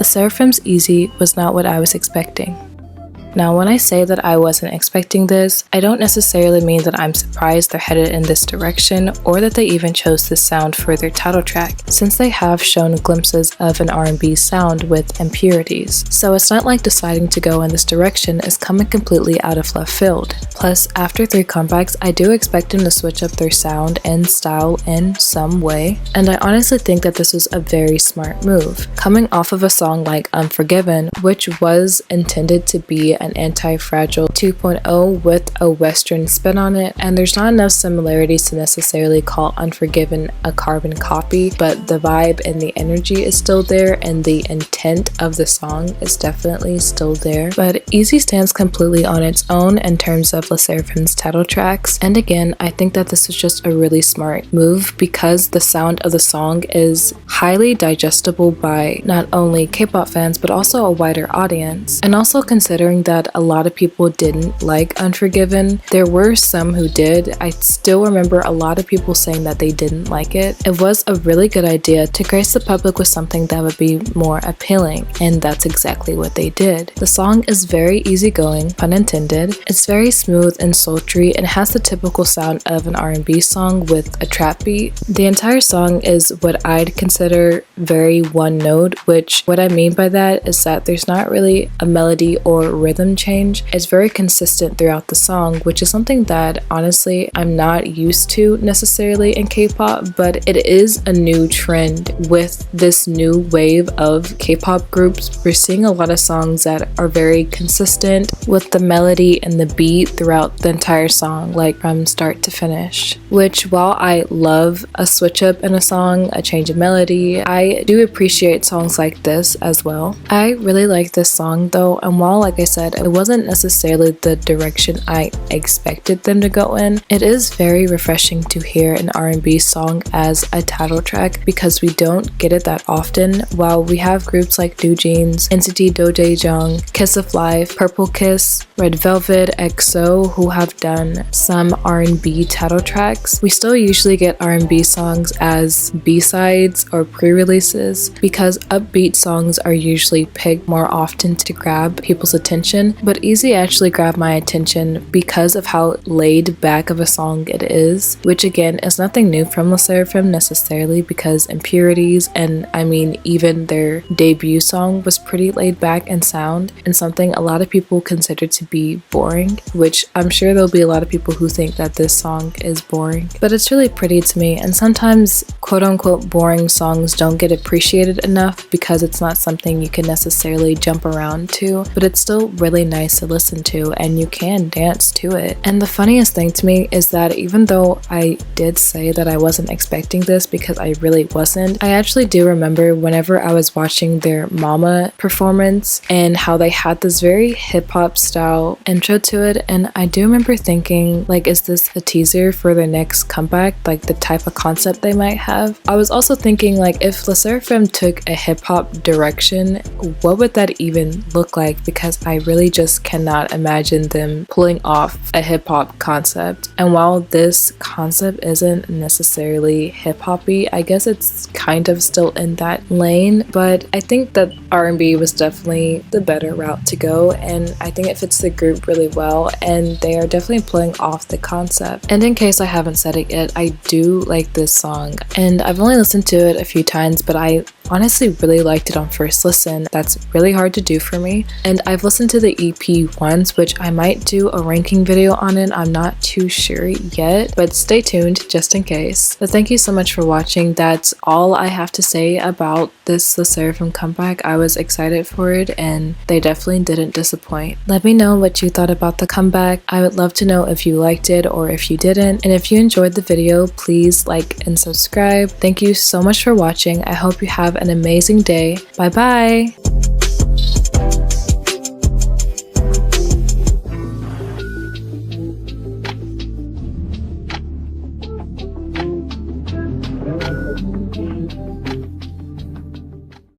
LE SSERAFIM'S Easy was not what I was expecting. Now, when I say that I wasn't expecting this, I don't necessarily mean that I'm surprised they're headed in this direction or that they even chose this sound for their title track, since they have shown glimpses of an R&B sound with Impurities. So it's not like deciding to go in this direction is coming completely out of left field. Plus, after 3 comebacks, I do expect them to switch up their sound and style in some way, and I honestly think that this was a very smart move. Coming off of a song like Unforgiven, which was intended to be an Anti-Fragile 2.0 with a Western spin on it, and there's not enough similarities to necessarily call Unforgiven a carbon copy, but the vibe and the energy is still there and the intent of the song is definitely still there. But Easy stands completely on its own in terms of LE SSERAFIM'S title tracks, and again, I think that this was just a really smart move because the sound of the song is highly digestible by not only K-pop fans but also a wider audience. And also considering that a lot of people didn't like Unforgiven, there were some who did. I still remember a lot of people saying that they didn't like it. It was a really good idea to grace the public with something that would be more appealing, and that's exactly what they did. The song is very easygoing, pun intended. It's very smooth and sultry and has the typical sound of an R&B song with a trap beat. The entire song is what I'd consider very one note, which what I mean by that is that there's not really a melody or rhythm change. It's very consistent throughout the song, which is something that honestly I'm not used to necessarily in K-pop, but it is a new trend with this new wave of K-pop groups. We're seeing a lot of songs that are very consistent with the melody and the beat throughout the entire song, like from start to finish, which while I love a switch up in a song, a change of melody, I do appreciate songs like this as well. I really like this song though, and while like I said, it wasn't necessarily the direction I expected them to go in, it is very refreshing to hear an R&B song as a title track because we don't get it that often. While we have groups like NewJeans, NCT Dodaejang, Kiss of Life, Purple Kiss, Red Velvet, EXO who have done some R&B title tracks, we still usually get R&B songs as B-sides or pre-releases because upbeat songs are usually picked more often to grab people's attention. But Easy actually grabbed my attention because of how laid back of a song it is, which again is nothing new from LE SSERAFIM necessarily because Impurities and I mean even their debut song was pretty laid back in sound and something a lot of people consider to be boring, which I'm sure there'll be a lot of people who think that this song is boring, but it's really pretty to me. And sometimes quote unquote boring songs don't get appreciated enough because it's not something you can necessarily jump around to, but it's still really nice to listen to and you can dance to it. And the funniest thing to me is that even though I did say that I wasn't expecting this because I really wasn't, I actually do remember whenever I was watching their Mama performance and how they had this very hip-hop style intro to it, and I do remember thinking like, is this a teaser for their next comeback, like the type of concept they might have? I was also thinking like, if LE SSERAFIM took a hip-hop direction, what would that even look like? Because I really just cannot imagine them pulling off a hip-hop concept. And while this concept isn't necessarily hip-hoppy, I guess it's kind of still in that lane, but I think that R&B was definitely the better route to go, and I think it fits the group really well, and they are definitely pulling off the concept. And in case I haven't said it yet, I do like this song, and I've only listened to it a few times, but I honestly really liked it on first listen. That's really hard to do for me, and I've listened to the EP once, which I might do a ranking video on it. I'm not too sure yet, but stay tuned just in case. But thank you so much for watching. That's all I have to say about this LE SSERAFIM comeback. I was excited for it and they definitely didn't disappoint. Let me know what you thought about the comeback. I would love to know if you liked it or if you didn't, and if you enjoyed the video, please like and subscribe. Thank you so much for watching. I hope you have an amazing day. Bye bye!